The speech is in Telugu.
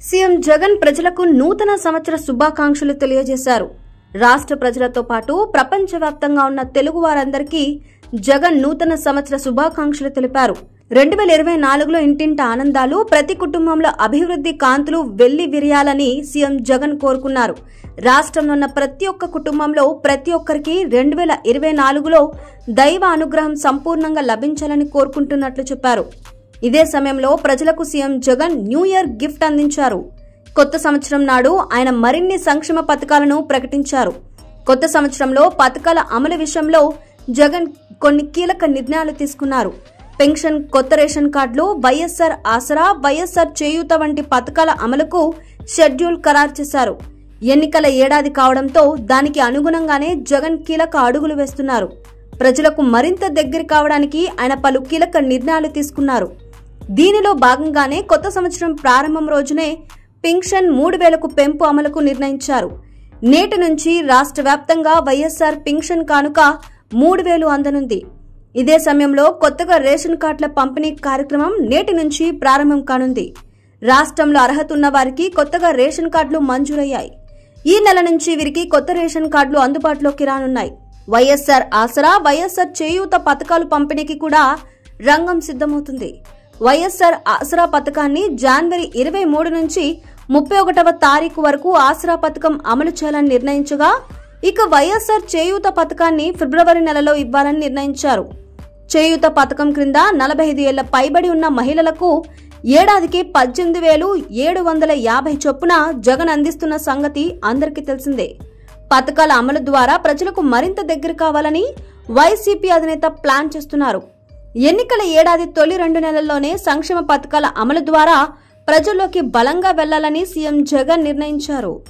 సీఎం జగన్ ప్రజలకు నూతన సంవత్సర శుభాకాంక్షలు తెలియజేశారు. రాష్ట్ర ప్రజలతో పాటు ప్రపంచవ్యాప్తంగా ఉన్న తెలుగు వారందరికీ జగన్ నూతన సంవత్సర శుభాకాంక్షలు తెలిపారు. 2024లో ఇంటింట ఆనందాలు, ప్రతి కుటుంబంలో అభివృద్ధి కాంతులు వెళ్లి విరియాలని సీఎం జగన్ కోరుకున్నారు. రాష్ట్రంలో ఉన్న ప్రతి ఒక్క కుటుంబంలో ప్రతి ఒక్కరికి 2024లో దైవ అనుగ్రహం సంపూర్ణంగా లభించాలని కోరుకుంటున్నట్లు చెప్పారు. ఇదే సమయంలో ప్రజలకు CM Jagan new year gift అందించారు. కొత్త సంవత్సరం నాడు ఆయన మరిన్ని సంక్షేమ పథకాలను ప్రకటించారు. కొత్త సంవత్సరంలో పథకాల అమలు విషయంలో జగన్ కొన్ని కీలక నిర్ణయాలు తీసుకున్నారు. పెన్షన్, కొత్త రేషన్ కార్డులు, వైఎస్ఆర్ ఆసరా, వైఎస్ఆర్ చేయూత వంటి పథకాల అమలుకు షెడ్యూల్ ఖరారు చేశారు. ఎన్నికల ఏడాది కావడంతో దానికి అనుగుణంగానే జగన్ కీలక అడుగులు వేస్తున్నారు. ప్రజలకు మరింత దగ్గర కావడానికి ఆయన పలు కీలక నిర్ణయాలు తీసుకున్నారు. దీనిలో భాగంగానే కొత్త సంవత్సరం ప్రారంభం రోజునే పెన్షన్ 3000కు పెంపు అమలుకు నిర్ణయించారు. నేటి నుంచి రాష్ట్ర వ్యాప్తంగా వైఎస్ఆర్ పెన్షన్ కానుక 3000 అందనుంది. ఇదే సమయంలో కొత్తగా రేషన్ కార్డుల పంపిణీ కార్యక్రమం నేటి నుంచి ప్రారంభం కానుంది. రాష్ట్రంలో అర్హత ఉన్న వారికి కొత్తగా రేషన్ కార్డులు మంజూరయ్యాయి. ఈ నెల నుంచి వీరికి కొత్త రేషన్ కార్డులు అందుబాటులోకి రానున్నాయి. వైఎస్ఆర్ ఆసరా, వైఎస్ఆర్ చేయూత పథకాలు పంపిణీకి కూడా రంగం సిద్ధమవుతుంది. వైఎస్ఆర్ ఆసరా పథకాన్ని జనవరి 23 నుంచి 31వ తారీఖు వరకు ఆసరా పథకం అమలు చేయాలని నిర్ణయించగా, ఇక వైఎస్ఆర్ చేయూత పథకాన్ని ఫిబ్రవరి నెలలో ఇవ్వాలని నిర్ణయించారు. చేయూత పథకం క్రింద 45 ఏళ్ల పైబడి ఉన్న మహిళలకు ఏడాదికి 18,750 చొప్పున జగన్ అందిస్తున్న సంగతి అందరికీ తెలిసిందే. పథకాల అమలు ద్వారా ప్రజలకు మరింత దగ్గర కావాలని వైసీపీ అధినేత ప్లాన్ చేస్తున్నారు. ఎన్నికల ఏడాది తొలి 2 నెలల్లోనే సంక్షేమ పథకాల అమలు ద్వారా ప్రజల్లోకి బలంగా వెళ్లాలని సీఎం జగన్ నిర్ణయించారు.